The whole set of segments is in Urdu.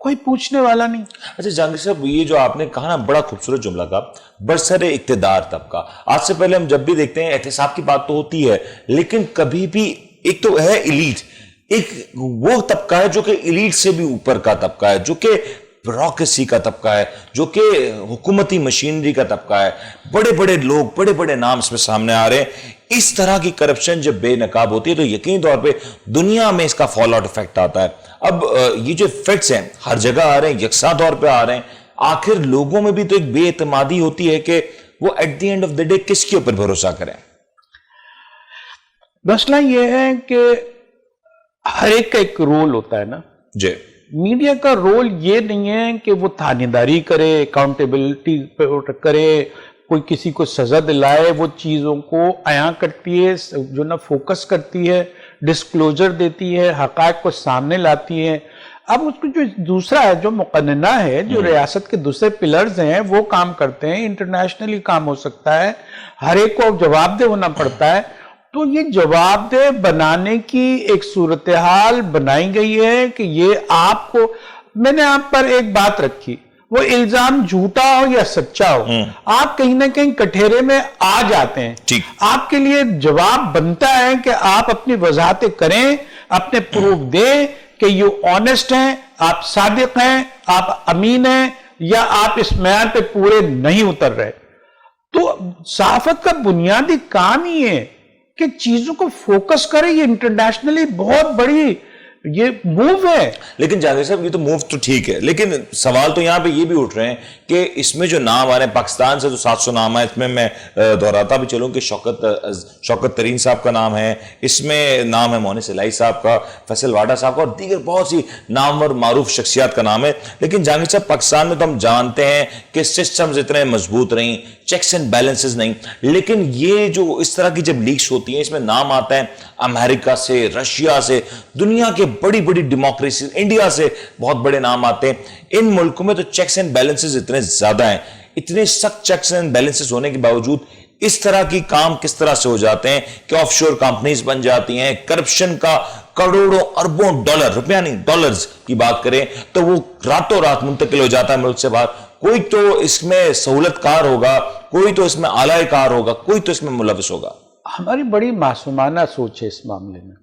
کوئی پوچھنے والا نہیں. اچھا جہانگیر صاحب، یہ جو آپ نے کہا نا بڑا خوبصورت جملہ کا، برسر اقتدار طبقہ، آج سے پہلے ہم جب بھی دیکھتے ہیں احتساب کی بات تو ہوتی ہے، لیکن کبھی بھی ایک تو ہے ایلیٹ، ایک وہ طبقہ ہے جو کہ ایلیٹ سے بھی اوپر کا طبقہ ہے، جو کہ بیوروکریسی کا طبقہ ہے، جو کہ حکومتی مشینری کا طبقہ ہے، بڑے بڑے لوگ، بڑے بڑے نام اس میں سامنے آ رہے ہیں. اس طرح کی کرپشن جب بے نقاب ہوتی ہے تو یقینی طور پہ دنیا میں اس کا فال آؤٹ افیکٹ آتا ہے. اب یہ جو افیکٹس ہیں ہر جگہ آ رہے ہیں، یکساں طور پہ آ رہے ہیں، آخر لوگوں میں بھی تو ایک بے اعتمادی ہوتی ہے کہ وہ at the end of the day کس کے اوپر بھروسہ کریں. مسئلہ یہ ہے کہ ہر ایک کا ایک رول ہوتا ہے نا. جی. میڈیا کا رول یہ نہیں ہے کہ وہ تھانے داری کرے، اکاؤنٹیبلٹی کرے، کوئی کسی کو سزا دلائے. وہ چیزوں کو عیاں کرتی ہے، جو نا فوکس کرتی ہے، ڈسکلوجر دیتی ہے، حقائق کو سامنے لاتی ہے. اب اس کو جو دوسرا ہے، جو مقننہ ہے، جو ریاست کے دوسرے پلرز ہیں، وہ کام کرتے ہیں. انٹرنیشنلی کام ہو سکتا ہے، ہر ایک کو جواب دہ ہونا پڑتا ہے. تو یہ جواب دہ بنانے کی ایک صورتحال بنائی گئی ہے کہ یہ آپ کو، میں نے آپ پر ایک بات رکھی، وہ الزام جھوٹا ہو یا سچا ہو، آپ کہیں نہ کہیں کٹہرے میں آ جاتے ہیں. آپ کے لیے جواب بنتا ہے کہ آپ اپنی وضاحتیں کریں، اپنے پروف دیں کہ یہ آنیسٹ ہیں، آپ صادق ہیں، آپ امین ہیں، یا آپ اس معیار پہ پورے نہیں اتر رہے. تو صحافت کا بنیادی کام ہی ہے کہ چیزوں کو فوکس کرے. یہ انٹرنیشنلی بہت بڑی یہ موو ہے. لیکن جہانگیر صاحب یہ تو موو تو ٹھیک ہے، لیکن سوال تو یہاں پہ یہ بھی اٹھ رہے ہیں کہ اس میں جو نام آ رہے ہیں پاکستان سے تو 700 نام ہے. اس میں دہراتا بھی چلوں کہ شوکت ترین صاحب کا نام ہے، اس میں نام ہے مونس الہی صاحب کا، فیصل واڈا صاحب کا، اور دیگر بہت سی نامور معروف شخصیات کا نام ہے. لیکن جہانگیر صاحب پاکستان میں تو ہم جانتے ہیں کہ سسٹمز اتنے مضبوط نہیں، چیکس اینڈ بیلنسز نہیں. لیکن یہ جو اس طرح کی جب لیکس ہوتی ہیں، اس میں نام آتا ہے امریکہ سے، رشیا سے، دنیا کے بڑی بڑی ڈیموکریسی، انڈیا سے بہت بڑے نام آتے ہیں. ان ملکوں میں تو چیکس اینڈ بیلنسز اتنے زیادہ ہیں. اتنے سخت چیکس اینڈ بیلنسز ہونے کے باوجود اس طرح کی کام کس طرح سے ہو جاتے ہیں کہ آف شور کمپنیز بن جاتی ہیں. کرپشن کا کروڑوں اربوں ڈالر، روپیہ نہیں ڈالرز کی بات کریں تو وہ راتوں رات منتقل ہو جاتا ہے ملک سے باہر. کوئی تو اس میں سہولت کار ہوگا، کوئی تو اس میں اعلی کار ہوگا، کوئی تو اس میں ملوث ہوگا. ہماری بڑی معصومانہ سوچ ہے اس معاملے میں.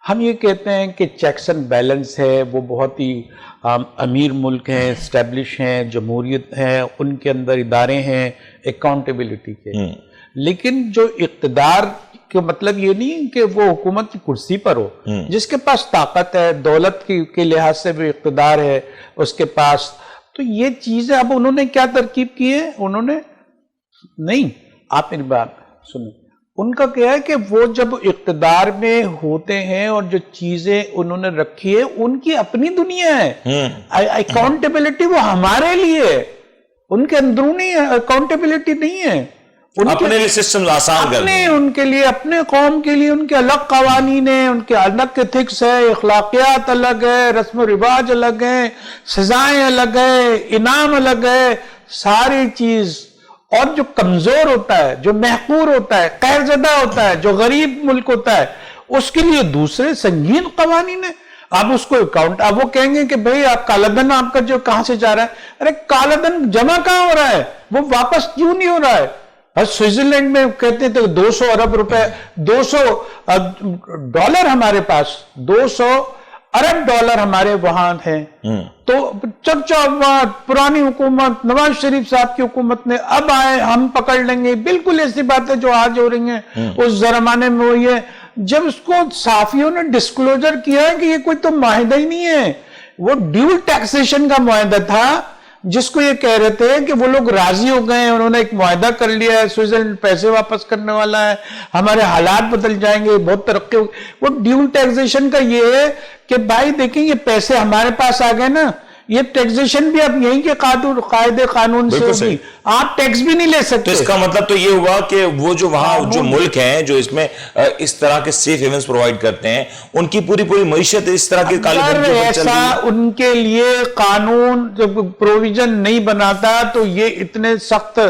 ہم یہ کہتے ہیں کہ چیکس اینڈ بیلنس ہے، وہ بہت ہی امیر ملک ہیں، اسٹیبلش ہیں، جمہوریت ہیں، ان کے اندر ادارے ہیں اکاؤنٹیبلٹی کے. لیکن جو اقتدار کا مطلب یہ نہیں کہ وہ حکومت کی کرسی پر ہو. جس کے پاس طاقت ہے، دولت کے لحاظ سے بھی اقتدار ہے اس کے پاس، تو یہ چیزیں اب انہوں نے کیا ترکیب کی ہے؟ انہوں نے نہیں، آپ میری بات سنیں، ان کا کیا ہے کہ وہ جب اقتدار میں ہوتے ہیں اور جو چیزیں انہوں نے رکھی ہے ان کی اپنی دنیا ہے. اکاؤنٹیبلٹی وہ ہمارے لیے، ان کے اندرونی اکاؤنٹیبلٹی نہیں ہے. اپنے لیے سسٹم آسان کر دیں، ان کے لیے، اپنے قوم کے لیے ان کے الگ قوانین ہیں، ان کے الگ ایتھکس ہے، اخلاقیات الگ ہے، رسم و رواج الگ ہیں، سزائیں الگ ہے، انعام الگ ہے، ساری چیز. اور جو کمزور ہوتا ہے، جو محقور ہوتا ہے، قہر زدہ ہوتا ہے، جو غریب ملک ہوتا ہے، اس کے لیے دوسرے سنگین قوانین ہیں. آپ اس کو اکاؤنٹ، اب وہ کہیں گے کہ بھئی آپ کالا دھن آپ کا جو کہاں سے جا رہا ہے؟ ارے کالا دھن جمع کہاں ہو رہا ہے؟ وہ واپس کیوں نہیں ہو رہا ہے؟ سوئٹزرلینڈ میں کہتے تھے 200 ارب روپے، 200 ڈالر ہمارے پاس، 200 ارب ڈالر ہمارے وہاں ہیں. تو چرچا ہوا، پرانی حکومت نواز شریف صاحب کی حکومت نے اب آئے ہم پکڑ لیں گے. بالکل ایسی باتیں جو آج ہو رہی ہیں اس زمانے میں ہوئی ہے. جب اس کو صحافیوں نے ڈسکلوجر کیا ہے کہ یہ کوئی تو معاہدہ ہی نہیں ہے، وہ ڈیول ٹیکسیشن کا معاہدہ تھا، جس کو یہ کہہ رہے تھے کہ وہ لوگ راضی ہو گئے ہیں، انہوں نے ایک معاہدہ کر لیا ہے، سوئٹزرلینڈ پیسے واپس کرنے والا ہے، ہمارے حالات بدل جائیں گے، بہت ترقی ہوگی. وہ ڈیول ٹیکسیشن کا یہ ہے کہ بھائی دیکھیں یہ پیسے ہمارے پاس آ گئے نا، یہ ٹیکسیشن بھی اب یہیں کے قاعدے قانون سے ہوگی، آپ ٹیکس بھی نہیں لے سکتے. تو اس کا مطلب تو یہ ہوا کہ وہ جو وہاں جو ملک ہیں جو اس میں اس طرح کے سیف ایونٹس پرووائڈ کرتے ہیں، ان کی پوری معیشت اس طرح کے کالے دھن کے اوپر چل رہی ہے. ان کے لیے قانون جب پروویژن نہیں بناتا تو یہ اتنے سخت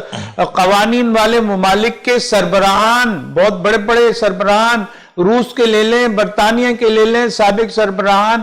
قوانین والے ممالک کے سربراہان، بہت بڑے بڑے سربراہان، روس کے لے لیں، برطانیہ کے لے لیں، سابق سربراہان،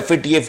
FATF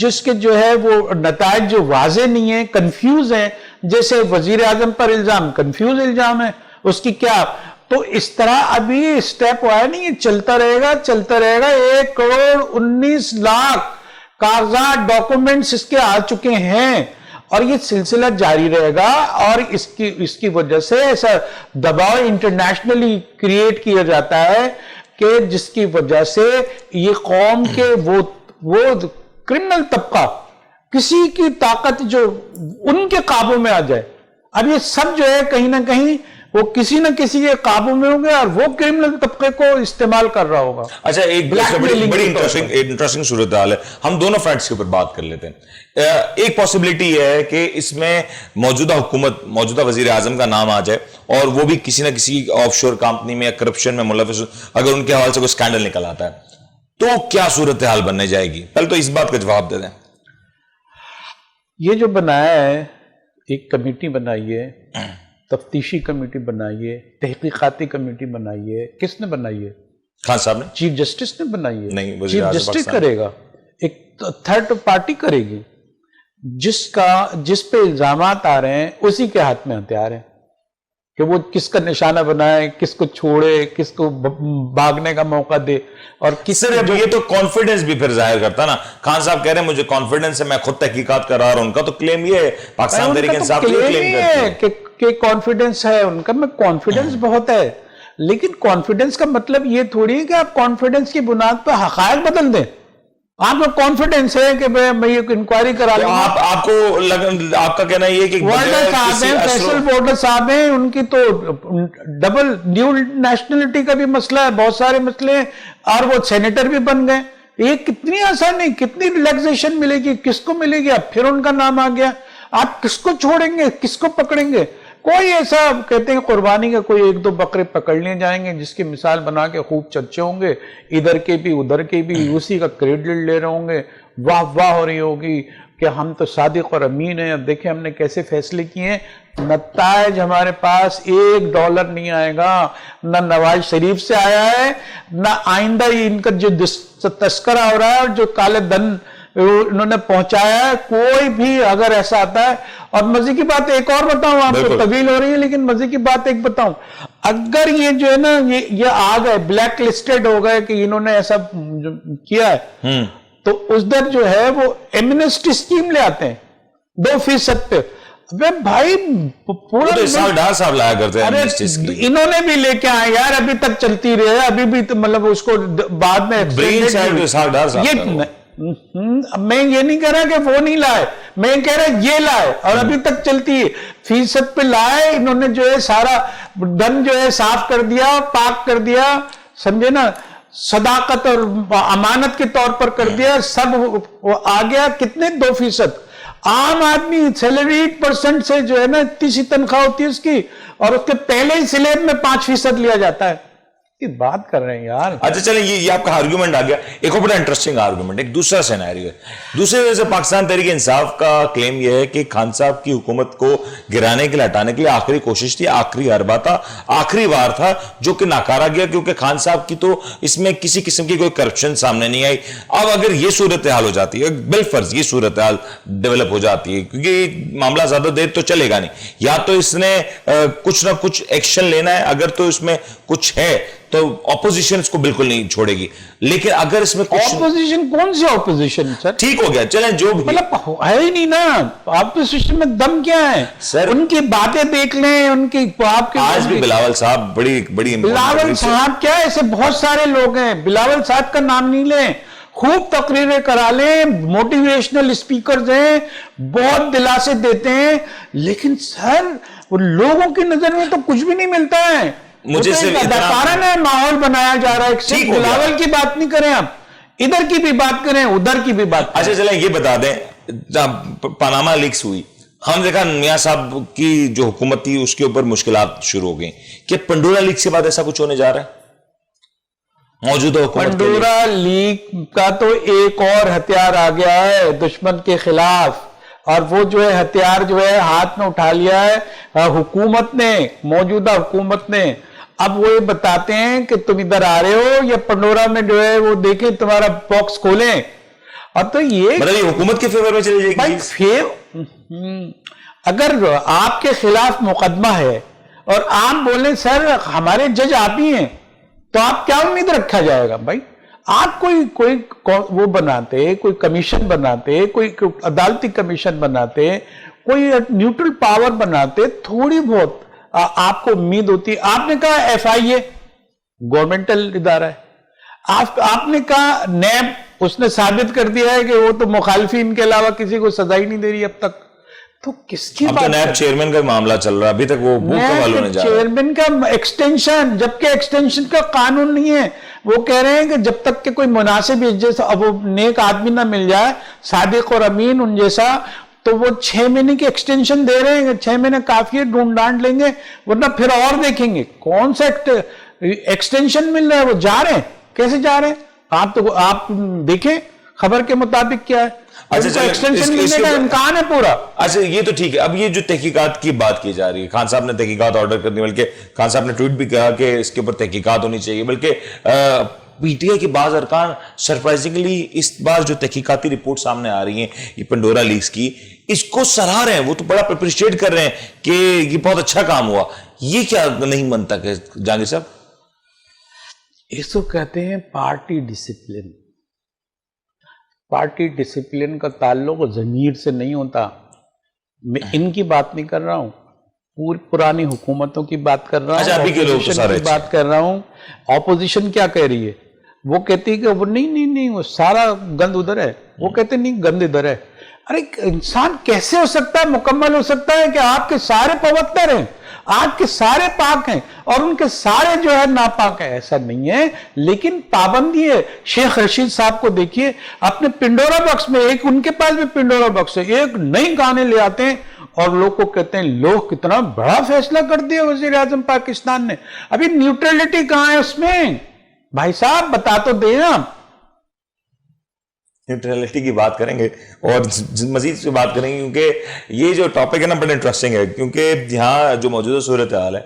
جس کے جو ہے وہ نتائج جو واضح نہیں ہیں، کنفیوز ہیں، جیسے وزیر اعظم پر الزام کنفیوز الزام ہے، اس کی کیا، تو اس طرح ابھی سٹیپ ہوا ہے نہیں، یہ چلتا رہے گا 1,19,00,000 کاغذات ڈاکومنٹس اس کے آ چکے ہیں، اور یہ سلسلہ جاری رہے گا، اور اس کی وجہ سے ایسا دباؤ انٹرنیشنلی کریٹ کیا جاتا ہے کہ جس کی وجہ سے یہ قوم کے وہ کرمنل طبقہ کسی کی طاقت جو ان کے قابو میں آ جائے، اب یہ سب جو ہے کہیں نہ کہیں وہ کسی نہ کسی کے قابو میں ہوں گے، اور وہ کرمنل طبقے کو استعمال کر رہا ہوگا۔ اچھا، ایک بڑی انٹرسٹنگ صورتحال ہے، ہم دونوں فرنٹس کے اوپر بات کر لیتے ہیں۔ ایک پاسبلٹی یہ ہے کہ اس میں موجودہ حکومت، موجودہ وزیر اعظم کا نام آ جائے، اور وہ بھی کسی نہ کسی آف شور کمپنی میں یا کرپشن میں ملوث، اگر ان کے حوالے سے کوئی سکینڈل نکل آتا ہے تو کیا صورتحال بننے جائے گی؟ پہلے تو اس بات کا جواب دے دیں۔ یہ جو بنایا ہے، ایک کمیٹی بنائی ہے، تفتیشی کمیٹی بنائی ہے، تحقیقاتی کمیٹی بنائی ہے، کس نے بنائی ہے؟ خان صاحب نے؟ چیف جسٹس نے بنائی ہے؟ نہیں، چیف جسٹس کرے گا، ایک تھرڈ پارٹی کرے گی، جس پہ الزامات آ رہے ہیں اسی کے ہاتھ میں ہتھیار ہے کہ وہ کس کا نشانہ بنائے، کس کو چھوڑے، کس کو بھاگنے کا موقع دے، اور یہ تو کانفیڈنس بھی پھر ظاہر کرتا نا۔ خان صاحب کہہ رہے ہیں مجھے کانفیڈنس ہے، میں خود تحقیقات کرا رہا ہوں، ان کا تو کلیم یہ ہے، پاکستان تحریک انصاف یہ کلیم کرتی ہے کہ کانفیڈنس ہے ان کا، میں کانفیڈنس بہت ہے، لیکن کانفیڈنس کا مطلب یہ تھوڑی ہے کہ آپ کانفیڈنس کی بنیاد پہ حقائق بدل دیں۔ آپ کو کانفیڈنس ہے کہ میں یہ انکوائری کرا لوں گا، آپ کا کہنا یہ کہ فیصل بورڈر صاحب ہیں، ان کی تو ڈبل ڈیول نیشنلٹی کا بھی مسئلہ ہے، بہت سارے مسئلے ہیں، اور وہ سینیٹر بھی بن گئے۔ یہ کتنی آسانی، کتنی ریلیکسیشن ملے گی، کس کو ملے گی؟ اب پھر ان کا نام آ گیا، آپ کس کو چھوڑیں گے، کس کو پکڑیں گے؟ کوئی ایسا کہتے ہیں قربانی کا کوئی 1-2 بکرے پکڑ لیے جائیں گے جس کی مثال بنا کے خوب چرچے ہوں گے، ادھر کے بھی ادھر کے بھی اسی کا کریڈٹ لے رہے ہوں گے، واہ واہ ہو رہی ہوگی کہ ہم تو صادق اور امین ہیں، اب دیکھیں ہم نے کیسے فیصلے کیے ہیں۔ نتائج ہمارے پاس $1 نہیں آئے گا، نہ نواز شریف سے آیا ہے، نہ آئندہ ان کا جو تذکرہ ہو رہا ہے، جو کالے دھن انہوں نے پہنچایا ہے، کوئی بھی اگر ایسا آتا ہے۔ اور مزے کی بات ایک اور بتاؤں، آپ کو طویل ہو رہی ہے لیکن مزے کی بات ایک بتاؤں، اگر یہ جو ہے نا یہ آ گئے بلیک لسٹڈ ہو گئے کہ انہوں نے ایسا کیا ہے، تو اس در جو ہے وہ ایمنسٹی اسکیم لے آتے ہیں 2% پہ۔ ابے بھائی پورا صاحب لایا کرتے ہیں، انہوں نے بھی لے کے آئے یار، ابھی تک چلتی رہے، ابھی بھی مطلب اس کو بعد میں میں یہ نہیں کہہ رہا کہ وہ نہیں لائے، میں کہہ رہا یہ لائے اور ابھی تک چلتی ہے، فیصد پہ لائے، انہوں نے جو ہے سارا دن جو ہے صاف کر دیا، پاک کر دیا، سمجھے نا، صداقت اور امانت کے طور پر کر دیا، سب آ گیا۔ کتنے 2%؟ عام آدمی سیلری 8% سے جو ہے نا اتنی سی تنخواہ ہوتی ہے اس کی، اور اس کے پہلے ہی سلیب میں 5% لیا جاتا ہے۔ بات کر رہے ہیں یار۔ اچھا چلیں، یہ آپ کا آرگیومنٹ آ گیا، ایک اور بڑا انٹرسٹنگ آرگیومنٹ، ایک دوسرا سینیریو ہے۔ دوسرے وجہ سے پاکستان تحریک انصاف کا کلیم یہ ہے کہ خان صاحب کی حکومت کو گرانے کے لیے، ہٹانے کے لیے آخری کوشش تھی، آخری حربہ تھا، آخری وار تھا، جو کہ ناکارہ گیا، کیونکہ خان صاحب کی تو اس میں کسی قسم کی کوئی کرپشن سامنے نہیں آئی۔ اب اگر یہ صورتحال ہو جاتی ہے، بالفرض یہ صورتحال ڈیولپ ہو جاتی ہے، کیونکہ یہ معاملہ زیادہ دیر تو چلے گا نہیں، یا تو اس نے کچھ نہ کچھ ایکشن لینا ہے، اگر تو اس میں کچھ ہے تو اپوزیشن اس کو بالکل نہیں چھوڑے گی، لیکن اگر اس میں اپوزیشن کون سی اپوزیشن سر؟ ٹھیک ہو گیا، چلیں جو بھی مطلب ہے ہی نہیں نا، اپوزیشن میں دم کیا ہے سر؟ ان کی باتیں دیکھ لیں، ان کی آپ کے آج بھی بلاول صاحب بڑی بلاول صاحب کیا، ایسے بہت سارے لوگ ہیں، بلاول صاحب کا نام نہیں لیں، خوب تقریریں کرا لیں، موٹیویشنل اسپیکرز ہیں، بہت دلاسے دیتے ہیں، لیکن سر وہ لوگوں کی نظر میں تو کچھ بھی نہیں ملتا ہے۔ مجھے صرف اداکارہ نے ماحول بنایا جا رہا ہے، صرف بلاول کی بات نہیں کریں آپ، ادھر کی بھی بات کریں، ادھر کی بھی بات کریں۔ اچھا چلیں یہ بتا دیں، جب پاناما لیکس ہوئی، ہم دیکھا میاں صاحب کی جو حکومت تھی اس کے اوپر مشکلات شروع ہو گئیں، کہ پنڈورا لیکس کے بعد ایسا کچھ ہونے جا رہا ہے موجودہ حکومت؟ پنڈورا لیک کا تو ایک اور ہتھیار آ گیا ہے دشمن کے خلاف، اور وہ جو ہے ہتھیار جو ہے ہاتھ میں اٹھا لیا ہے حکومت نے، موجودہ حکومت نے۔ اب وہ یہ بتاتے ہیں کہ تم ادھر آ رہے ہو یا پنڈورا میں جو ہے وہ دیکھیں تمہارا باکس کھولیں، اور تو یہ مطلب یہ حکومت کے فیور میں چلی جائے گی بھائی اگر آپ کے خلاف مقدمہ ہے اور آپ بولیں سر ہمارے جج آپ ہی ہیں تو آپ کیا امید رکھا جائے گا بھائی؟ آپ کوئی وہ بناتے، کوئی کمیشن بناتے، کوئی عدالتی کمیشن بناتے، کوئی نیوٹرل پاور بناتے، تھوڑی بہت آپ کو امید ہوتی. آپ نے کہا ایف آئی اے گورنمنٹل ادارہ ہے، آپ نے کہا نیب، اس نے ثابت کر دیا ہے کہ وہ تو مخالفین کے علاوہ کسی کو سزا ہی نہیں دے رہی اب تک. تو کس کی اب تو نیب چیئرمین کا معاملہ چل رہا ہے، ابھی تک وہ بھوک والوں نے جا رہا ہے. چیئرمین کا ایکسٹینشن، جبکہ ایکسٹینشن کا قانون نہیں ہے. وہ کہہ رہے ہیں کہ جب تک کہ کوئی مناسب جیسا وہ نیک آدمی نہ مل جائے، صادق اور امین ان جیسا، تو وہ 6 مہینے کی ایکسٹینشن دے رہے ہیں کہ 6 مہینے کافی ہے، ڈھونڈ ڈانٹ لیں گے، ورنہ پھر اور دیکھیں گے. کون سا ایکسٹینشن مل رہا ہے؟ وہ جا رہے ہیں. کیسے جا رہے ہیں؟ آپ دیکھیں خبر کے مطابق کیا ہے. ایکسٹینشن ملنے کا امکان ہے پورا. اچھا یہ تو ٹھیک ہے. اب یہ جو تحقیقات کی بات کی جا رہی ہے، خان صاحب نے تحقیقات آرڈر کرنی، بلکہ خان صاحب نے ٹویٹ بھی کہا کہ اس کے اوپر تحقیقات ہونی چاہیے، بلکہ پی ٹی آئی کے بعض ارکان سرپرائزنگلی اس بار جو تحقیقاتی رپورٹ سامنے آ رہی ہیں یہ پنڈورا لیکس کی، اس کو سراہ رہے ہیں. وہ تو بڑا اپریشیٹ کر رہے ہیں کہ یہ بہت اچھا کام ہوا. یہ کیا نہیں بنتا کہ جہانگیر صاحب؟ اس کو کہتے ہیں پارٹی ڈسپلن. پارٹی ڈسپلن کا تعلق ضمیر سے نہیں ہوتا. میں ان کی بات نہیں کر رہا ہوں، پرانی حکومتوں کی بات کر رہا ہوں، اپوزیشن کی بات کر رہا ہوں. اپوزیشن کیا کہہ رہی ہے؟ وہ کہتی ہے کہ وہ نہیں وہ سارا گند ادھر ہے. وہ کہتے نہیں گند ادھر ہے. ارے انسان کیسے ہو سکتا ہے، مکمل ہو سکتا ہے کہ آپ کے سارے پوتر ہیں، آپ کے سارے پاک ہیں اور ان کے سارے جو ہے ناپاک ہیں؟ ایسا نہیں ہے، لیکن پابندی ہے. شیخ رشید صاحب کو دیکھیے، اپنے پنڈورا باکس میں، ایک ان کے پاس بھی پنڈورا باکس ہے، ایک نئی گانے لے آتے ہیں اور لوگ کو کہتے ہیں لوگ کتنا بڑا فیصلہ کر دیا وزیر اعظم پاکستان نے. ابھی نیوٹرلٹی کہاں ہے اس میں؟ بھائی صاحب بتا تو دیں آپ. نیوٹرلٹی کی بات کریں گے اور مزید سے بات کریں گے، کیونکہ یہ جو ٹاپک ہے نا بڑا انٹرسٹنگ ہے. کیونکہ یہاں جو موجودہ صورتحال ہے،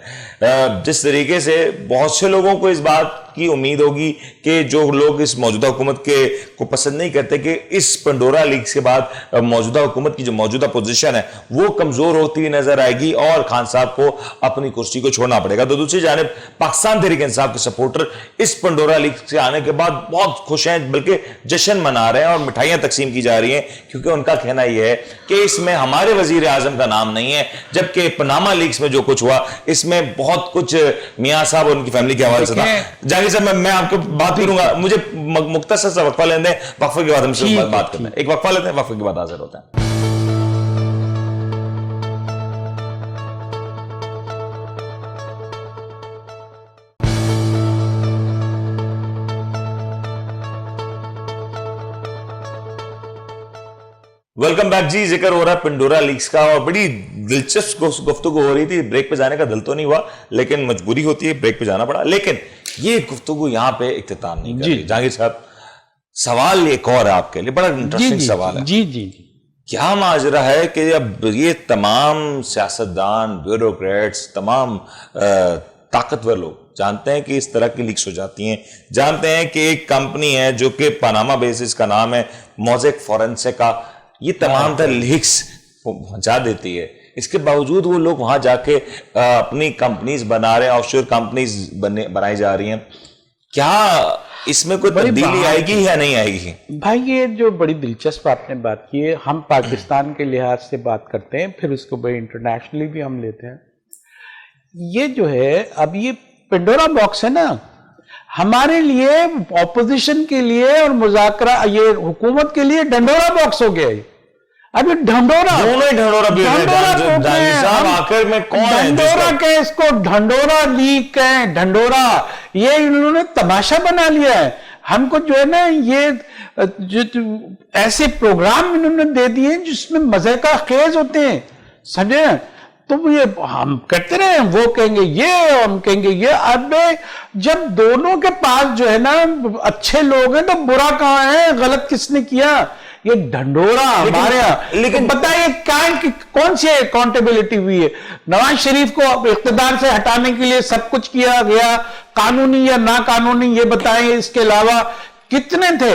جس طریقے سے بہت سے لوگوں کو اس بات کی امید ہوگی کہ جو لوگ اس موجودہ حکومت کو پسند نہیں کرتے کہ اس پنڈورا لیکس کے بعد موجودہ حکومت کی جو موجودہ پوزیشن ہے وہ کمزور ہوتی ہوئی نظر آئے گی اور خان صاحب کو اپنی کرسی کو چھوڑنا پڑے گا. تو دوسری جانب پاکستان تحریک انصاف کے سپورٹر اس پنڈورا لیکس سے آنے کے بعد بہت خوش ہیں، بلکہ جشن منا رہے ہیں اور مٹھائیاں تقسیم کی جا رہی ہیں، کیونکہ ان کا کہنا یہ ہے کہ اس میں ہمارے وزیر اعظم کا نام نہیں ہے، جبکہ پاناما لیکس میں جو کچھ ہوا اس میں بہت کچھ میاں صاحب اور ان کی فیملی کے حوالے سے تھا. جہانگیر صاحب میں آپ کو بات کروں گا، مجھے مختصر سا وقفہ لینے دیں، وقفے کے بعد ہم سے بات کرتے ہیں. ایک وقفہ لیتے ہیں، وقفے کے بعد حاضر ہوتے ہیں. ویلکم بیک جی. ذکر ہو رہا ہے پنڈورا لیکس کا اور بڑی دلچسپ گفتگو ہو رہی تھی. بریک پہ جانے کا دل تو نہیں ہوا لیکن مجبوری ہوتی ہے، بریک پہ جانا پڑا. لیکن یہ گفتگو یہاں پہ اختتام نہیں کر رہی. جہانگیر صاحب سوال ایک اور ہے آپ کے لیے، بڑا انٹرسٹنگ سوال ہے. جی کیا ماجرا ہے کہ اب یہ تمام سیاستدان، بیوروکریٹس، تمام طاقتور لوگ جانتے ہیں کہ اس طرح کی لیکس ہو جاتی ہیں، جانتے ہیں کہ ایک کمپنی ہے جو کہ پاناما بیسس کا نام ہے موزیک فورنسیکا، یہ تمام تر لیکس پہنچا دیتی ہے. اس کے باوجود وہ لوگ وہاں جا کے اپنی کمپنیز بنا رہے ہیں، آف شور کمپنیز بنائی جا رہی ہیں. کیا اس میں کوئی تبدیلی آئے گی یا نہیں آئے گی؟ بھائی یہ جو بڑی دلچسپ آپ نے بات کی ہے، ہم پاکستان کے لحاظ سے بات کرتے ہیں، پھر اس کو بڑی انٹرنیشنلی بھی ہم لیتے ہیں. یہ جو ہے اب یہ پنڈورا باکس ہے نا، ہمارے لیے اپوزیشن کے لیے اور مذاکرہ یہ حکومت کے لیے ڈنڈورا باکس ہو گیا. ابھی ڈھنڈورا آخر میں کون ہے؟ ڈھنڈورا کہ اس کو ڈھنڈورا لیک ہے، ڈھنڈورا یہ انہوں نے تماشا بنا لیا ہے. ہم کو جو ہے نا یہ ایسے پروگرام انہوں نے دے دیے جس میں مزے کا خیز ہوتے ہیں، سمجھے؟ تو یہ ہم کرتے رہے، وہ کہیں گے یہ، ہم کہیں گے یہ. اب جب دونوں کے پاس جو ہے نا اچھے لوگ ہیں تو برا کہاں ہے، غلط کس نے کیا؟ یہ ڈھنڈورا ہمارے یہاں. لیکن بتائیے کون سی اکاؤنٹیبلٹی ہوئی ہے؟ نواز شریف کو اقتدار سے ہٹانے کے لیے سب کچھ کیا گیا، قانونی یا نا قانونی یہ بتائیں. اس کے علاوہ کتنے تھے؟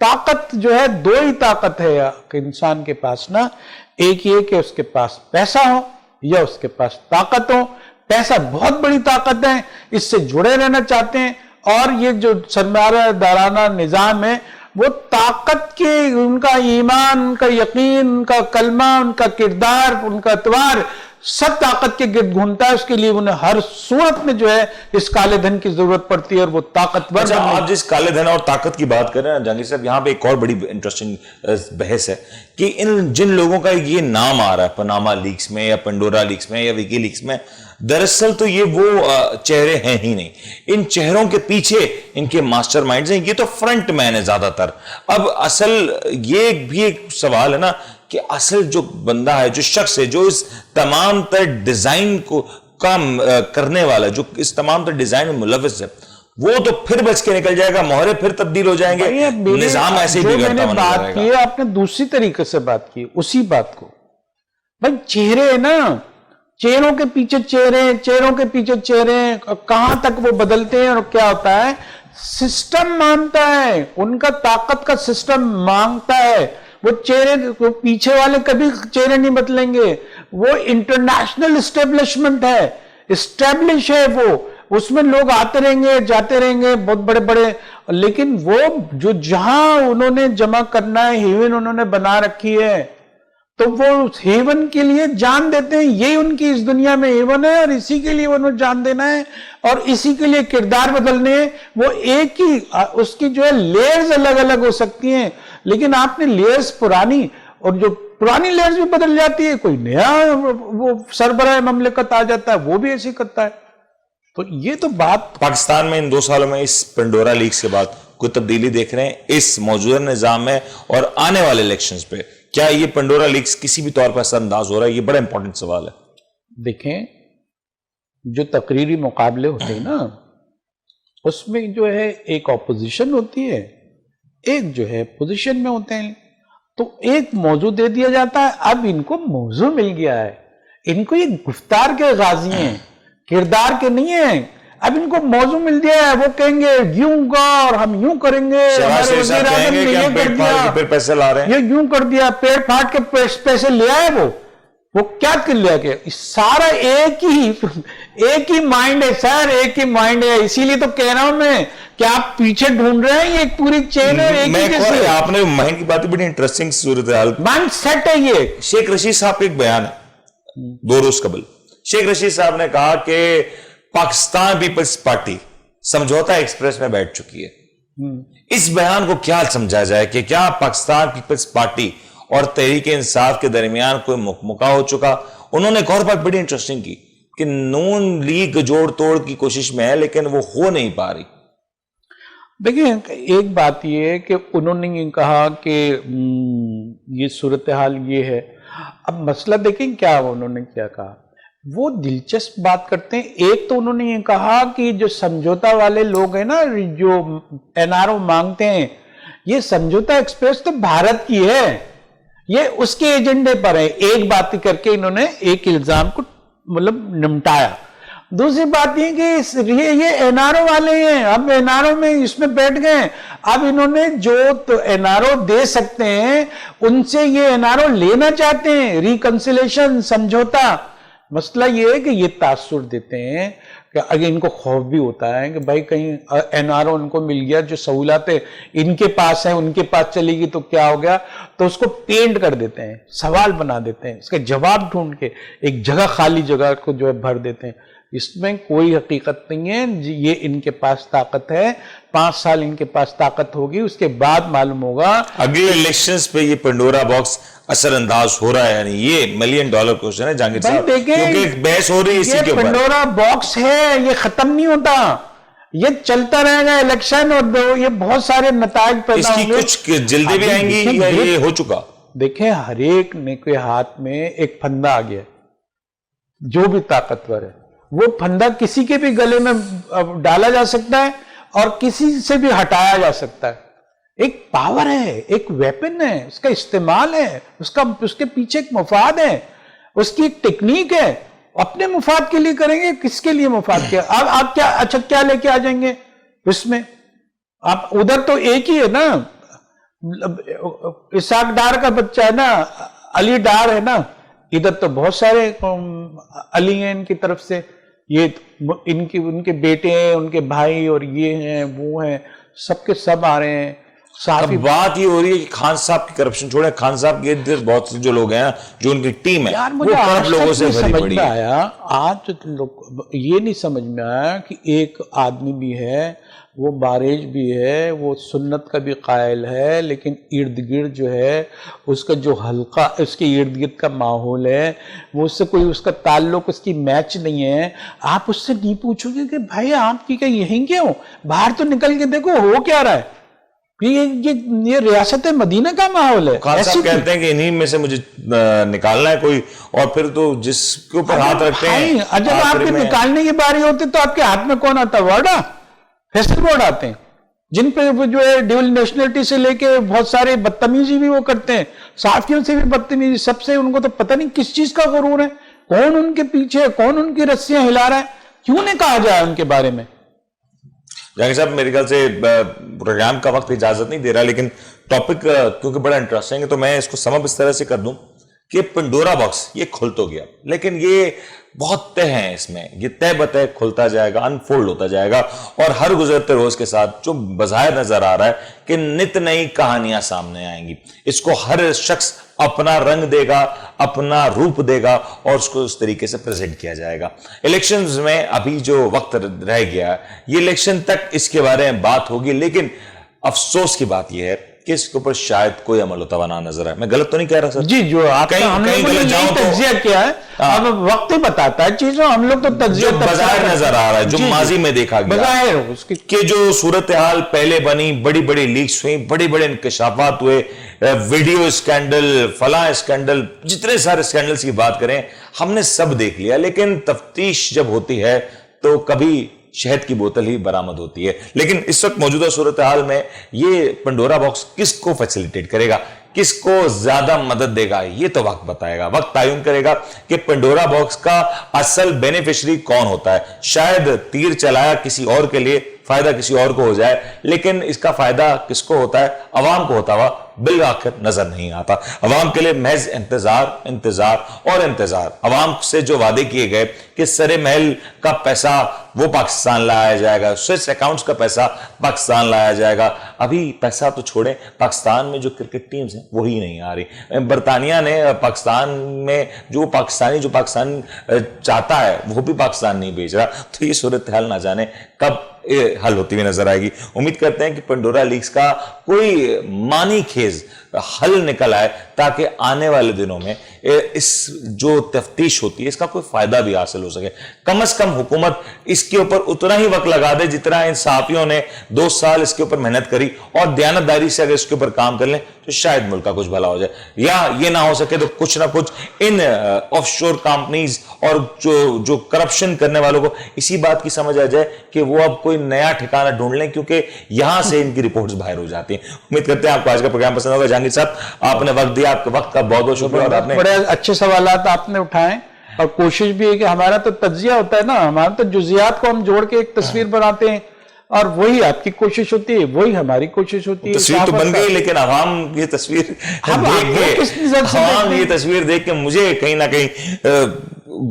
طاقت جو ہے دو ہی طاقت ہے کہ انسان کے پاس نا، ایک یہ کہ اس کے پاس پیسہ ہو یا اس کے پاس طاقت ہو. پیسہ بہت بڑی طاقت ہے، اس سے جڑے رہنا چاہتے ہیں، اور یہ جو سرمایہ دارانہ نظام ہے وہ طاقت کے، ان کا ایمان، ان کا یقین، ان کا کلمہ، ان کا کردار، ان کا اتوار سب طاقت کے گرد گھومتا ہے. اس کے لیے انہیں ہر صورت میں جو ہے اس کالے دھن کی ضرورت پڑتی ہے، اور وہ طاقتور. اچھا، آپ جس کالے دھن اور طاقت کی بات کر رہے ہیں جہانگیر صاحب، یہاں پہ ایک اور بڑی انٹرسٹنگ بحث ہے کہ جن لوگوں کا یہ نام آ رہا ہے پاناما لیکس میں یا پنڈورا لیکس میں یا وکی لیکس میں، دراصل تو یہ وہ چہرے ہیں ہی نہیں. ان چہروں کے پیچھے ان کے ماسٹر مائنڈز ہیں، یہ تو فرنٹ مین ہے زیادہ تر. اب اصل یہ بھی ایک سوال ہے نا کہ اصل جو بندہ ہے، جو شخص ہے، جو اس تمام تر ڈیزائن کو کام کرنے والا، جو اس تمام تر ڈیزائن میں ملوث ہے، وہ تو پھر بچ کے نکل جائے گا، مہرے پھر تبدیل ہو جائیں گے، نظام ایسے ہی بگڑتا ہوا نظر آئے گا. کی آپ نے دوسری طریقے سے بات کی اسی بات کو. بھائی چہرے نا، چہروں کے پیچھے چہرے، چہروں کے پیچھے چہرے، کہاں تک وہ بدلتے ہیں اور کیا ہوتا ہے؟ سسٹم مانتا ہے، ان کا طاقت کا سسٹم مانگتا ہے. وہ چہرے پیچھے والے کبھی چہرے نہیں بدلیں گے. وہ انٹرنیشنل اسٹیبلشمنٹ ہے، اسٹیبلش ہے وہ، اس میں لوگ آتے رہیں گے، جاتے رہیں گے، بہت بڑے بڑے. لیکن وہ جو جہاں انہوں نے جمع کرنا ہے، ہیون انہوں نے بنا رکھی ہے، تو وہ اس ہیون کے لیے جان دیتے ہیں. یہی ان کی اس دنیا میں ہیون ہے، اور اسی کے لیے انہوں نے جان دینا ہے، اور اسی کے لیے کردار بدلنے ہیں. وہ ایک ہی، اس کی جو ہے لیئرز الگ الگ ہو سکتی ہیں، لیکن آپ نے لیئرز پرانی، اور جو پرانی لیئرز بھی بدل جاتی ہے، کوئی نیا وہ سربراہ مملکت آ جاتا ہے، وہ بھی ایسے کرتا ہے. تو یہ تو بات پاکستان میں ان 2 سالوں میں اس پنڈورا لیکس کے بعد کوئی تبدیلی دیکھ رہے ہیں اس موجودہ نظام میں اور آنے والے الیکشنز پہ؟ کیا یہ پنڈورا لیکس کسی بھی طور پر اثر انداز ہو رہا ہے؟ یہ بڑا امپورٹنٹ سوال ہے. دیکھیں، جو تقریری مقابلے ہوتے ہیں نا، اس میں جو ہے ایک اپوزیشن ہوتی ہے، ایک جو ہے پوزیشن میں ہوتے ہیں. تو ایک موضوع دے دیا جاتا ہے، اب ان کو موضوع مل گیا ہے، ان کو یہ گفتار کے غازی ہیں، کردار کے نہیں ہیں. اب ان کو موضوع مل گیا ہے، وہ کہیں گے یوں گا اور ہم یوں کریں گے، ہمارے وزیر اعظم نے یہ کر دیا، پھر پیسے لا رہے ہیں، یہ یوں کر دیا، پیڑ پھاٹ کے پیسے لے آئے. وہ کیا کر لیا کہ سارا ایک ہی مائنڈ ہے سر، ایک ہی مائنڈ ہے. اسی لیے تو کہہ رہا ہوں میں کہ آپ پیچھے ڈھونڈ رہے ہیں، یہ ایک پوری چین ہے، ایک ہی جیسے. آپ نے مائنڈ کی بات بڑی انٹرسٹنگ صورتحال، مائنڈ سیٹ ہے یہ. شیخ رشید صاحب کا ایک بیان ہے 2 روز قبل. شیخ رشید صاحب نے کہا کہ پاکستان پیپلز پارٹی سمجھوتا ایکسپریس میں بیٹھ چکی ہے. اس بیان کو کیا سمجھا جائے کہ کیا پاکستان پیپلز پارٹی اور تحریک انصاف کے درمیان کوئی مکمکہ ہو چکا؟ انہوں نے ایک اور بات بڑی انٹرسٹنگ کی کہ نون لیگ جوڑ توڑ کی کوشش میں ہے لیکن وہ ہو نہیں پا رہی. دیکھیں، ایک بات یہ ہے کہ انہوں نے یہ کہا کہ یہ صورتحال یہ ہے. اب مسئلہ دیکھیں کیا انہوں نے کیا کہا. وہ دلچسپ بات کرتے ہیں. ایک تو انہوں نے یہ کہا کہ جو سمجھوتا والے لوگ ہیں نا، جو NRO مانگتے ہیں، یہ سمجھوتا ایکسپریس تو بھارت کی ہے، یہ اس کے ایجنڈے پر ہے. ایک بات کر کے انہوں نے ایک الزام کو مطلب نمٹایا. دوسری بات یہ کہ یہ NRO والے ہیں، اب NRO میں اس میں بیٹھ گئے. اب انہوں نے جو تو NRO دے سکتے ہیں ان سے یہ NRO لینا چاہتے ہیں، ریکنسیلیشن، سمجھوتا. مسئلہ یہ ہے کہ یہ تاثر دیتے ہیں کہ اگر ان کو خوف بھی ہوتا ہے کہ بھائی کہیں NRO ان کو مل گیا، جو سہولتیں ان کے پاس ہیں ان کے پاس چلی گی تو کیا ہو گیا، تو اس کو پینٹ کر دیتے ہیں، سوال بنا دیتے ہیں، اس کے جواب ڈھونڈ کے ایک جگہ، خالی جگہ کو جو ہے بھر دیتے ہیں. اس میں کوئی حقیقت نہیں ہے. یہ ان کے پاس طاقت ہے، 5 سال ان کے پاس طاقت ہوگی، اس کے بعد معلوم ہوگا. اگلے الیکشنز پہ یہ پنڈورا باکس اثر انداز ہو رہا ہے. یعنی یہ $1 ملین کوشچن ہے جہانگیر صاحب، کیونکہ بحث ہو رہی ہے اسی کے اوپر. پنڈورا باکس ہے، یہ ختم نہیں ہوتا، یہ چلتا رہے گا الیکشن، اور یہ بہت سارے نتائج پیدا ہوں گے. اس کی کچھ جلدیں بھی آئیں گی یا یہ ہو چکا؟ دیکھیں، ہر ایک کے ہاتھ میں ایک پھندا آ گیا، جو بھی طاقتور ہے وہ پھندا کسی کے بھی گلے میں ڈالا جا سکتا ہے اور کسی سے بھی ہٹایا جا سکتا ہے. ایک پاور ہے، ایک ویپن ہے، اس کا استعمال ہے، اس کے پیچھے ایک مفاد ہے، اس کی ایک ٹیکنیک ہے. اپنے مفاد کے لیے کریں گے، کس کے لیے مفاد کیا؟ اب آپ کیا اچھا کیا لے کے آ جائیں گے اس میں؟ آپ ادھر تو ایک ہی ہے نا، اسحاق ڈار کا بچہ ہے نا, علی ڈار ہے نا, ادھر تو بہت سارے علی ہیں ان کی طرف سے, یہ ان کے بیٹے ہیں, ان کے بھائی, اور یہ ہیں وہ ہیں, سب کے سب آ رہے ہیں. اب بات یہ ہو رہی ہے کہ خان صاحب کی کرپشن چھوڑیں, خان صاحب کے بہت سے جو لوگ ہیں, جو ان کی ٹیم ہے, مجھے وہ لوگوں سے بھری پڑی ہے. آیا آج یہ نہیں سمجھ میں آیا کہ ایک آدمی بھی ہے, وہ بارج بھی ہے, وہ سنت کا بھی قائل ہے, لیکن ارد گرد جو ہے اس کا جو حلقہ, اس کے ارد گرد کا ماحول ہے, وہ اس سے کوئی اس کا تعلق, اس کی میچ نہیں ہے. آپ اس سے نہیں پوچھو گے کہ بھائی آپ کی کیا یہیں کیا ہو, باہر تو نکل کے دیکھو ہو کیا رہا ہے. یہ ریاست مدینہ کا ماحول ہے. خان صاحب کہتے ہیں کہ انہی میں سے مجھے نکالنا ہے کوئی, اور پھر تو جس کے اوپر ہاتھ رکھتے ہیں. جب آپ کے نکالنے کی باری ہوتی تو آپ کے ہاتھ میں کون آتا, ورڈا, فیصل بورڈ آتے ہیں, جن پہ جو ہے ڈیول نیشنلٹی سے لے کے بہت سارے بدتمیزی بھی وہ کرتے ہیں, صحافیوں سے بھی بدتمیزی, سب سے. ان کو تو پتہ نہیں کس چیز کا غرور ہے, کون ان کے پیچھے, کون ان کی رسیاں ہلا رہا ہے, کیوں نہیں کہا جائے ان کے بارے میں. جہانگیر صاحب میرے خیال سے پروگرام کا وقت اجازت نہیں دے رہا, لیکن ٹاپک کیونکہ بڑا انٹرسٹنگ ہے تو میں اس کو سم اپ اس طرح سے کر دوں کہ پنڈورا باکس یہ کھل تو گیا, لیکن یہ بہت تہ ہیں اس میں, یہ تہ بتہ کھلتا جائے گا, انفولڈ ہوتا جائے گا, اور ہر گزرتے روز کے ساتھ جو بظاہر نظر آ رہا ہے کہ نت نئی کہانیاں سامنے آئیں گی. اس کو ہر شخص اپنا رنگ دے گا, اپنا روپ دے گا, اور اس کو اس طریقے سے پریزنٹ کیا جائے گا. الیکشنز میں ابھی جو وقت رہ گیا, یہ الیکشن تک اس کے بارے میں بات ہوگی, لیکن افسوس کی بات یہ ہے کہ اس کے اوپر شاید کوئی عمل و توانہ نظر ہے. میں غلط تو نہیں کہہ رہا سر؟ جی, جو آپ نے ہم لوگوں نے یہی تجزیہ کیا ہے, اب وقت ہی بتاتا ہے چیزوں, ہم لوگ تو تجزیہ بظاہر نظر آ رہا ہے, جو ماضی میں دیکھا گیا کہ جو صورتحال پہلے بنی, بڑی بڑی لیکس ہوئی, بڑے بڑے انکشافات ہوئے, ویڈیو اسکینڈل, فلاں اسکینڈل, جتنے سارے اسکینڈلز کی بات کریں ہم نے سب دیکھ لیا, لیکن تفتیش جب ہوتی ہے تو کبھی شہد کی بوتل ہی برآمد ہوتی ہے. لیکن اس وقت موجودہ صورتحال میں یہ پنڈورا باکس کس کو فیسیلیٹیٹ کرے گا, کس کو زیادہ مدد دے گا, یہ تو وقت بتائے گا, وقت تعین کرے گا کہ پنڈورا باکس کا اصل بینیفیشری کون ہوتا ہے. شاید تیر چلایا کسی اور کے لیے, فائدہ کسی اور کو ہو جائے, لیکن اس کا فائدہ کس کو ہوتا ہے, عوام کو ہوتا ہوا بالآخر نظر نہیں آتا. عوام کے لیے محض انتظار, انتظار اور انتظار. عوام سے جو وعدے کیے گئے کہ سرے محل کا پیسہ وہ پاکستان لایا جائے گا, سوئس اکاؤنٹس کا پیسہ پاکستان لایا جائے گا, ابھی پیسہ تو چھوڑیں, پاکستان میں جو کرکٹ ٹیمز ہیں وہی نہیں آ رہی. برطانیہ نے پاکستان میں جو پاکستان چاہتا ہے وہ بھی پاکستان نہیں بھیج رہا. تو یہ صورتحال نہ جانے کب حل ہوتی ہوئی نظر آئے گی. امید کرتے ہیں کہ پنڈورا لیکس کا کوئی معنی خیز حل نکل آئے, تاکہ آنے والے دنوں میں اس جو تفتیش ہوتی ہے اس کا کوئی فائدہ بھی حاصل ہو سکے. کم از کم حکومت اس کے اوپر اتنا ہی وقت لگا دے جتنا ان صحافیوں نے 2 سال اس کے اوپر محنت کری, اور دیانتداری سے اگر اس کے اوپر کام کر لیں تو شاید ملک کا کچھ بھلا ہو جائے. یا یہ نہ ہو سکے تو کچھ نہ کچھ ان آف شور کمپنیز اور جو کرپشن کرنے والوں کو اسی بات کی سمجھ آ جائے کہ وہ اب کوئی نیا ٹھکانہ ڈھونڈ لیں, کیونکہ یہاں سے ان کی رپورٹس باہر ہو جاتی ہیں. امید کرتے ہیں آپ کو آج کا پروگرام پسند ہوگا. جہانگیر صاحب آپ نے وقت دیا, آپ کے وقت کا بہت بہت شکریہ, اور آپ نے بڑے اچھے سوالات آپ نے اٹھائے, اور کوشش بھی ہے کہ ہمارا تو تجزیہ ہوتا ہے نا, ہمارا تو جزیات کو ہم جوڑ کے ایک تصویر بناتے ہیں, اور وہی آپ کی کوشش ہوتی ہے, وہی ہماری کوشش ہوتی ہے. تصویر تو بن گئی, لیکن عوام یہ تصویر دیکھ کے مجھے کہیں نہ کہیں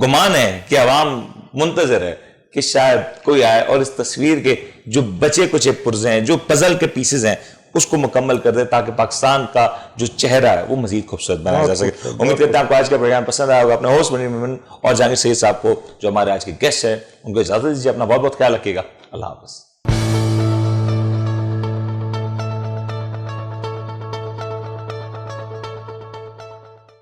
گمان ہے کہ عوام منتظر ہے کہ شاید کوئی آئے اور اس تصویر کے جو بچے کچھ پرزے ہیں, جو پزل کے پیسز ہیں, اس کو مکمل کر دے, تاکہ پاکستان کا جو چہرہ ہے وہ مزید خوبصورت بنایا جا سکے. امید کرتے ہیں آپ کو آج کا پروگرام پسند آیا ہوگا. اپنے ہوسٹ منیر مومن اور جہانگیر سید صاحب کو جو ہمارے آج کے گیسٹ ہیں ان کو اجازت دیجیے. اپنا بہت بہت خیال رکھیے گا. اللہ حافظ.